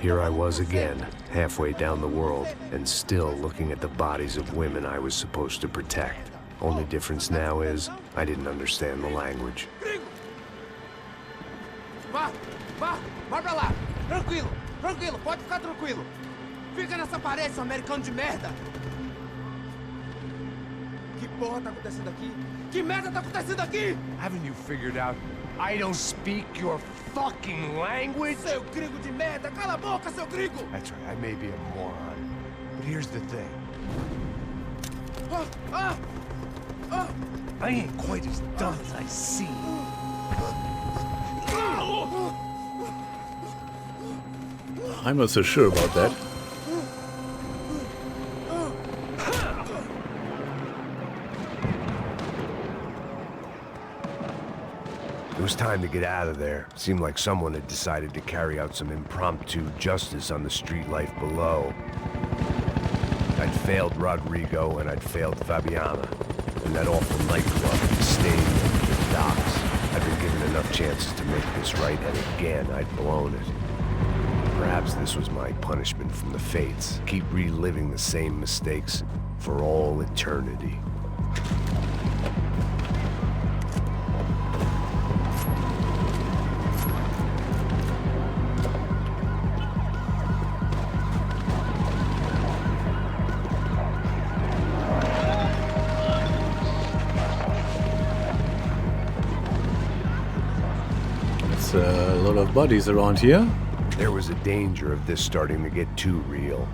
Here I was again, halfway down the world, and still looking at the bodies of women I was supposed to protect. Only difference now is, I didn't understand the language. Vai pra lá! Tranquilo, pode ficar tranquilo! Fica nessa parede, seu americano de merda! Que porra tá acontecendo aqui? Que merda tá acontecendo aqui? Haven't you figured out I don't speak your fucking language? Seu gringo de merda! Cala a boca, seu gringo! That's right, I may be a moron, but here's the thing. I ain't quite as dumb as I seem. I'm not so sure about that. It was time to get out of there. Seemed like someone had decided to carry out some impromptu justice on the street life below. I'd failed Rodrigo and I'd failed Fabiana. And that awful nightclub, the stadium, the docks. I'd been given enough chances to make this right, and again I'd blown it. Perhaps this was my punishment from the fates. Keep reliving the same mistakes for all eternity. There's a lot of bodies around here. There was a danger of this starting to get too real.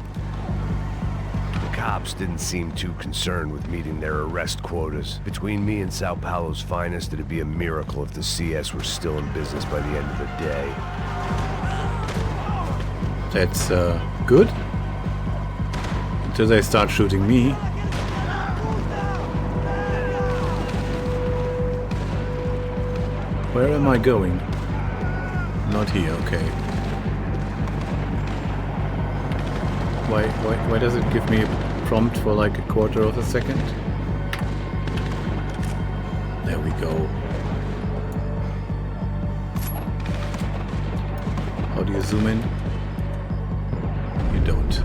The cops didn't seem too concerned with meeting their arrest quotas. Between me and Sao Paulo's finest, it'd be a miracle if the CS were still in business by the end of the day. That's good. Until they start shooting me. Where am I going? Not here, okay. Why does it give me a prompt for like a quarter of a second? There we go. How do you zoom in? You don't.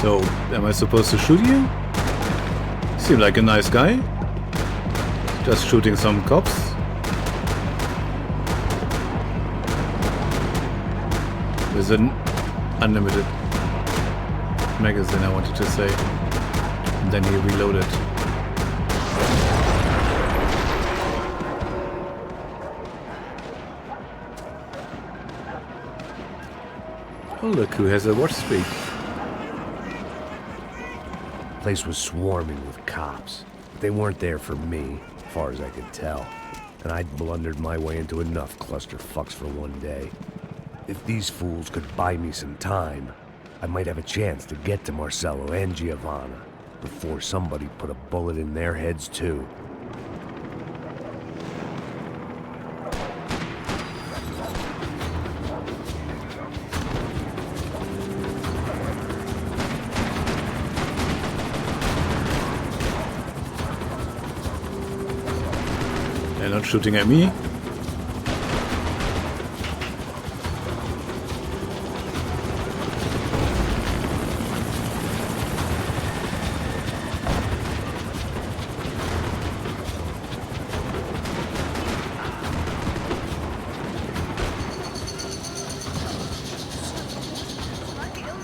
So, am I supposed to shoot you? Seem like a nice guy. Just shooting some cops. With an unlimited magazine, I wanted to say. And then he reloaded. Oh look, who has a watch streak. The place was swarming with cops, but they weren't there for me, as far as I could tell. And I'd blundered my way into enough clusterfucks for one day. If these fools could buy me some time, I might have a chance to get to Marcelo and Giovanna before somebody put a bullet in their heads too. They're not shooting at me.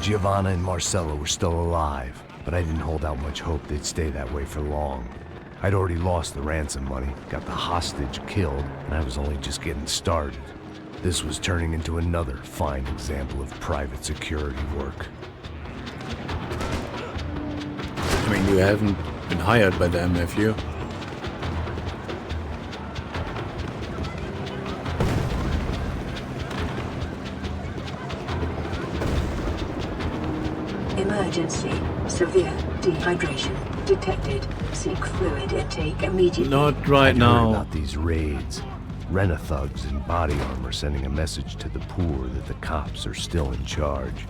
Giovanna and Marcelo were still alive, but I didn't hold out much hope they'd stay that way for long. I'd already lost the ransom money, got the hostage killed, and I was only just getting started. This was turning into another fine example of private security work. I mean, you haven't been hired by them, have you? Emergency. Severe dehydration detected. Seek fluid intake immediately. Not right I'd heard now. about these raids. Rent-a-thugs in body armor sending a message to the poor that the cops are still in charge.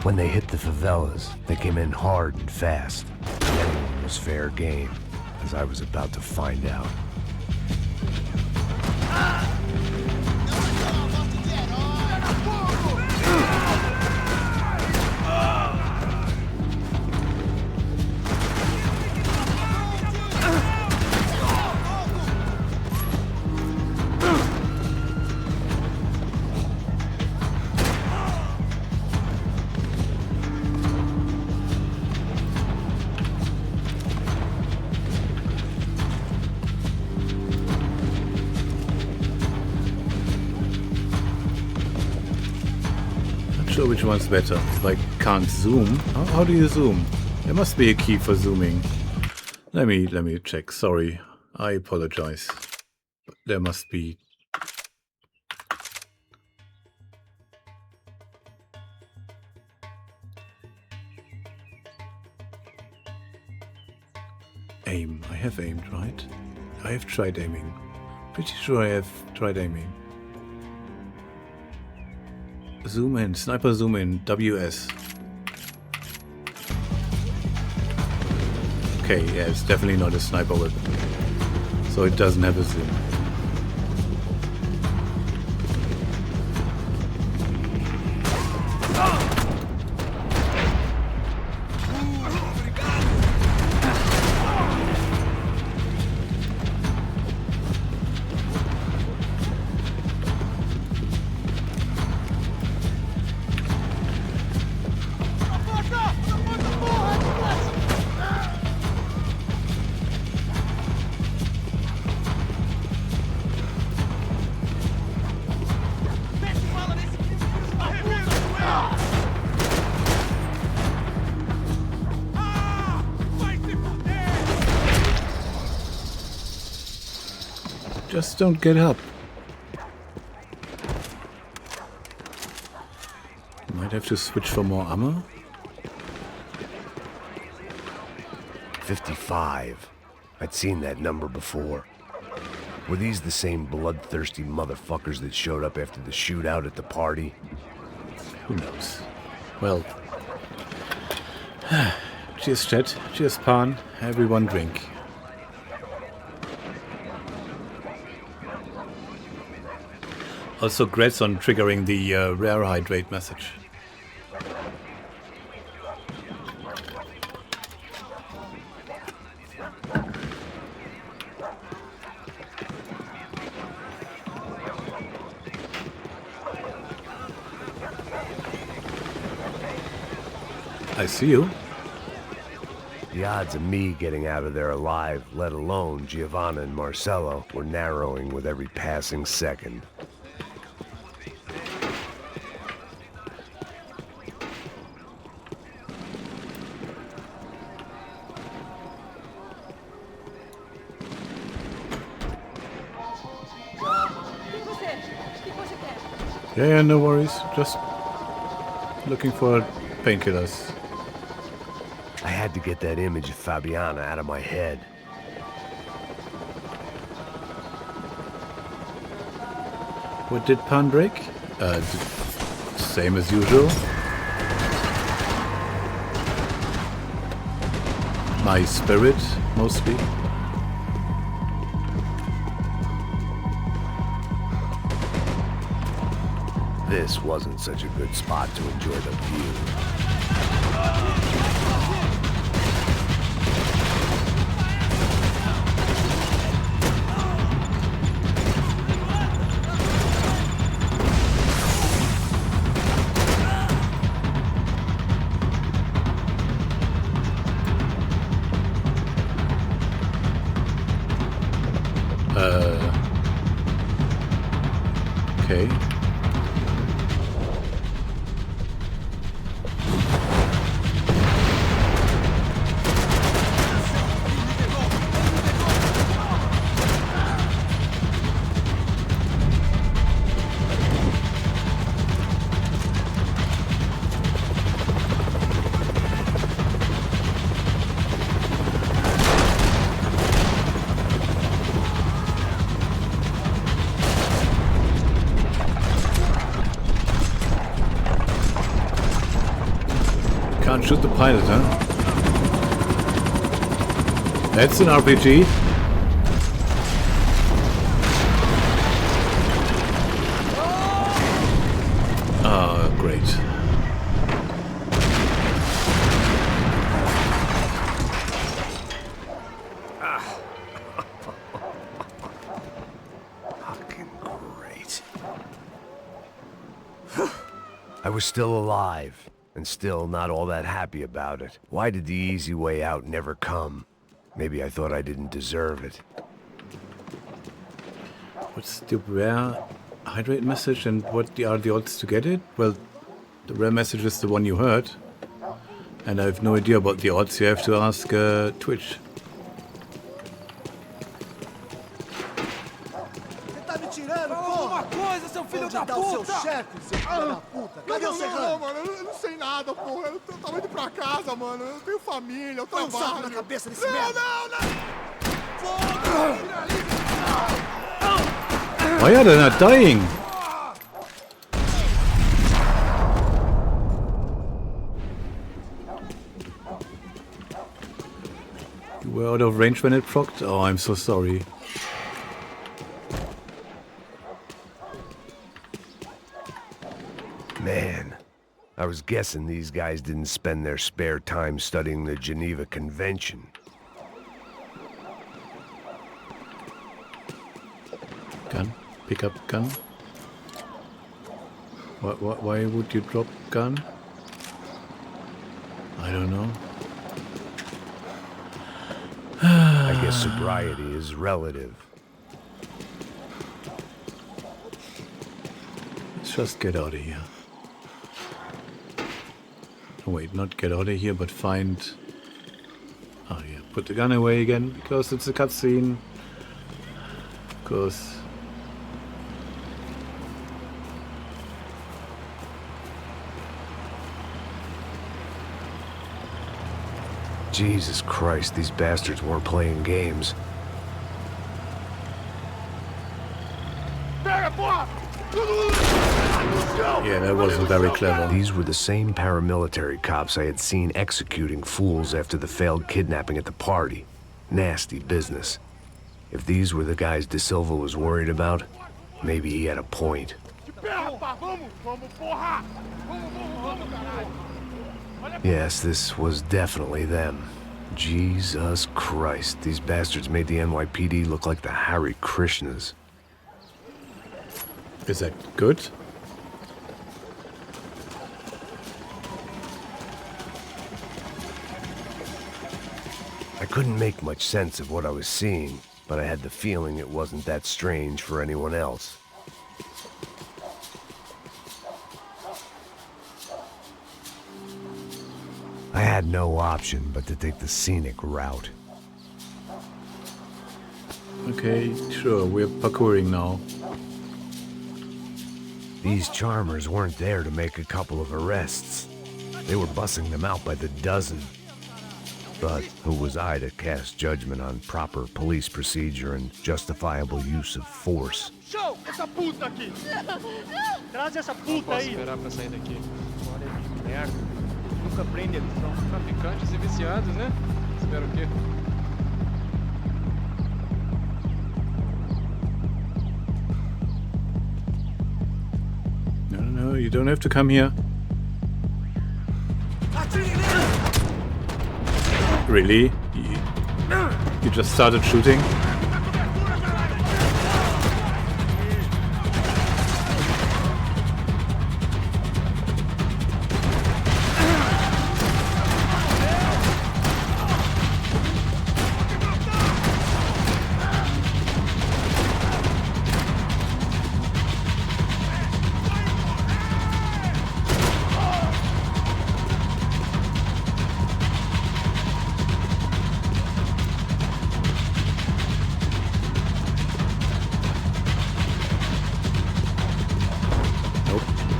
When they hit the favelas, they came in hard and fast. Anyone was fair game, as I was about to find out. Sure which one's better. If I can't zoom, how do you zoom? There must be a key for zooming. Let me check. Sorry, I apologize. But there must be. Aim. I have aimed, right? I have tried aiming. Pretty sure I have tried aiming. Zoom in, sniper zoom in, WS. Okay, yeah, it's definitely not a sniper weapon. So it doesn't have a zoom. Just don't get up. Might have to switch for more ammo. 55. I'd seen that number before. Were these the same bloodthirsty motherfuckers that showed up after the shootout at the party? Who knows? Well, cheers, chat. Cheers, Pan. Everyone drink. Also, grats on triggering the rare hydrate message. I see you. The odds of me getting out of there alive, let alone Giovanna and Marcello, were narrowing with every passing second. Yeah, no worries. Just looking for painkillers. I had to get that image of Fabiana out of my head. What did Pan break? Same as usual. My spirit, mostly. This wasn't such a good spot to enjoy the view. Okay. Can't shoot the pilot, huh? That's an RPG. Ah, great. Fucking great. I was still alive, and still not all that happy about it. Why did the easy way out never come? Maybe I thought I didn't deserve it. What's the rare hydrate message and what are the odds to get it? Well, the rare message is the one you heard. And I have no idea about the odds. You have to ask Twitch. Você tá me tirando, Fala porra! alguma coisa, seu filho da Onde tá o seu puta! chefe, seu filho da puta? Cadê o Serrano? mano, eu não sei nada, porra. Eu tava indo pra casa, mano. Eu tenho família, eu Põe um saco na trabalho. cabeça desse merda! Why are they not dying? You were out of range when it procced? Oh, I'm so sorry. Man, I was guessing these guys didn't spend their spare time studying the Geneva Convention. Gun. Pick up gun. Why would you drop gun? I don't know. I guess sobriety is relative. Let's just get out of here. Oh, wait, not get out of here, but find... Oh yeah, put the gun away again, because it's a cutscene. Because... Jesus Christ, these bastards weren't playing games. Yeah, that wasn't very clever. These were the same paramilitary cops I had seen executing fools after the failed kidnapping at the party. Nasty business. If these were the guys De Silva was worried about, maybe he had a point. Yes, this was definitely them. Jesus Christ, these bastards made the NYPD look like the Hare Krishnas. Is that good? I couldn't make much sense of what I was seeing, but I had the feeling it wasn't that strange for anyone else. I had no option but to take the scenic route. Okay, sure, we're parkouring now. These charmers weren't there to make a couple of arrests. They were bussing them out by the dozen. But who was I to cast judgment on proper police procedure and justifiable use of force? Show essa puta aqui! Traz essa puta aí! Posso esperar pra sair daqui. Olha que merda. Nunca prende eles, não. Traficantes e viciados, né? Espero o quê? No, you don't have to come here. Really? You just started shooting?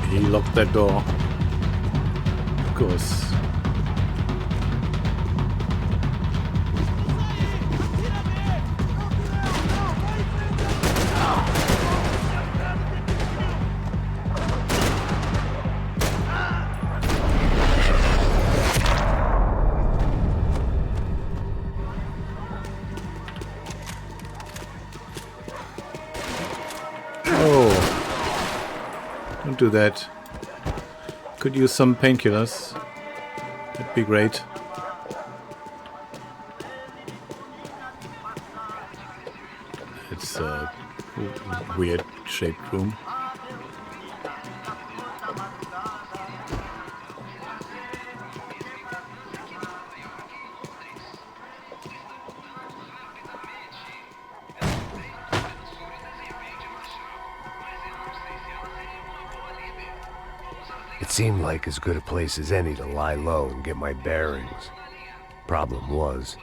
He locked that door. Of course. Don't do that. Could use some painkillers. That'd be great. It's a weird shaped room. It seemed like as good a place as any to lie low and get my bearings. Problem was,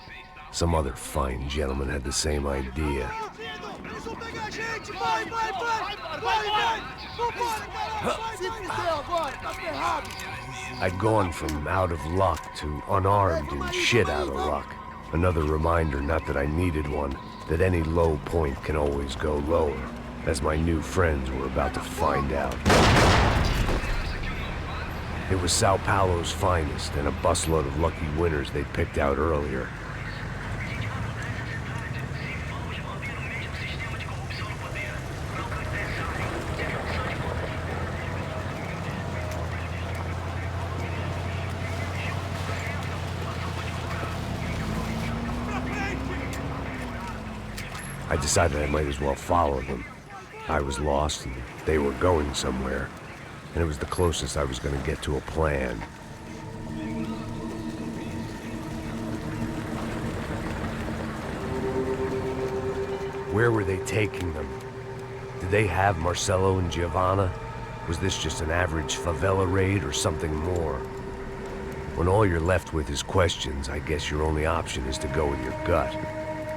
some other fine gentleman had the same idea. Eles vão pegar a gente! Vai, vai, vai! Vai, vai! Vambora, caralho! Se fudeu agora, tá ferrado! I'd gone from out of luck to unarmed and shit out of luck. Another reminder, not that I needed one, that any low point can always go lower, as my new friends were about to find out. It was Sao Paulo's finest, and a busload of lucky winners they'd picked out earlier. I decided I might as well follow them. I was lost, and they were going somewhere, and it was the closest I was going to get to a plan. Where were they taking them? Did they have Marcelo and Giovanna? Was this just an average favela raid or something more? When all you're left with is questions, I guess your only option is to go with your gut.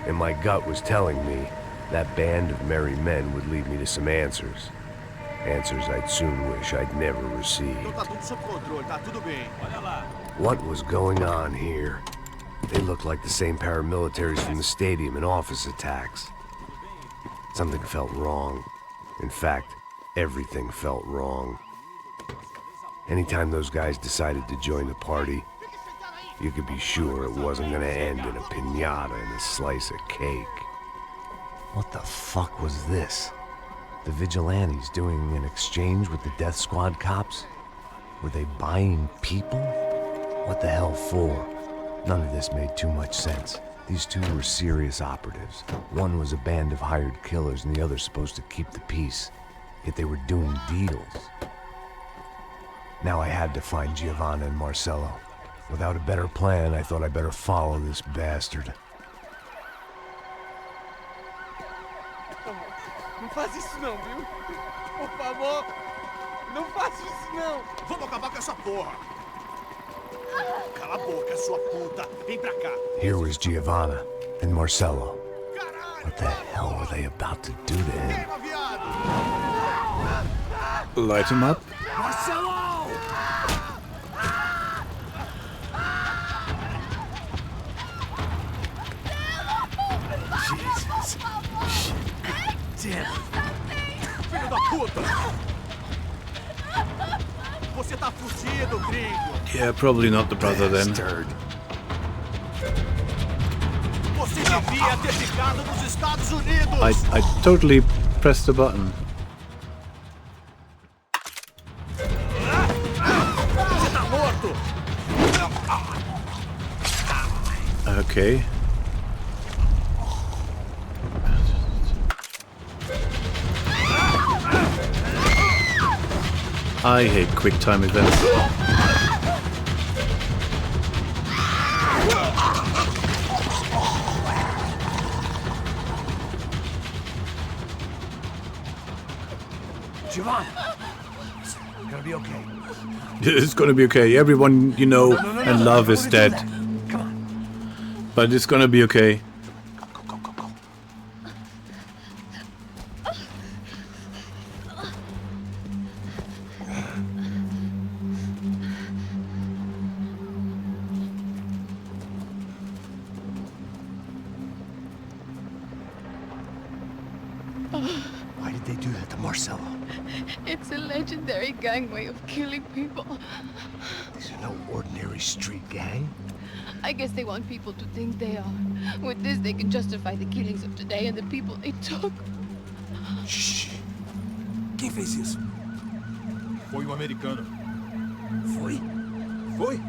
And my gut was telling me that band of merry men would lead me to some answers. Answers I'd soon wish I'd never received. What was going on here? They looked like the same paramilitaries from the stadium in office attacks. Something felt wrong. In fact, everything felt wrong. Anytime those guys decided to join the party, you could be sure it wasn't gonna end in a piñata and a slice of cake. What the fuck was this? The vigilantes doing an exchange with the death squad cops? Were they buying people? What the hell for? None of this made too much sense. These two were serious operatives. One was a band of hired killers and the other supposed to keep the peace. Yet they were doing deals. Now I had to find Giovanna and Marcelo. Without a better plan, I thought I'd better follow this bastard. Não faz isso não, viu? Por favor, não faça isso não. Vamos acabar com essa porra! Cala a boca, sua puta! Vem pra cá! Here was Giovanna and Marcelo. What the hell were they about to do to him? Queima, viado! Light him up. Marcelo! Jesus! Damn! Filho da puta! Você tá fudido, gringo! Yeah, probably not the brother then. Você devia ter ficado nos Estados Unidos! I totally pressed the button. Você tá morto! Okay. I hate quick time events. Giovanna! It's gonna be okay. It's gonna be okay. Everyone you know and love is dead. Come on. But it's gonna be okay. Go. Why did they do that to Marcelo? It's a legendary gang way of killing people. These are no ordinary street gang. I guess they want people to think they are. With this, they can justify the killings of today and the people they took. Shh. Quem fez isso? Foi um americano. Foi? Foi?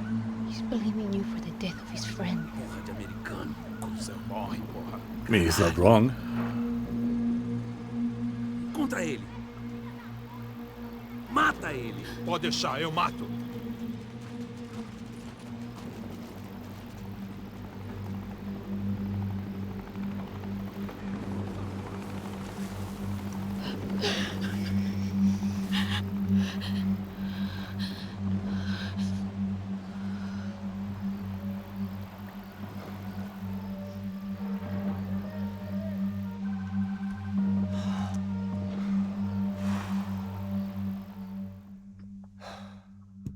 He's blaming you for the death of his friend. Porra de americano. Coisa morre, porra. I mean, he's not wrong. Contra ele. Mata ele. Pode deixar, eu mato.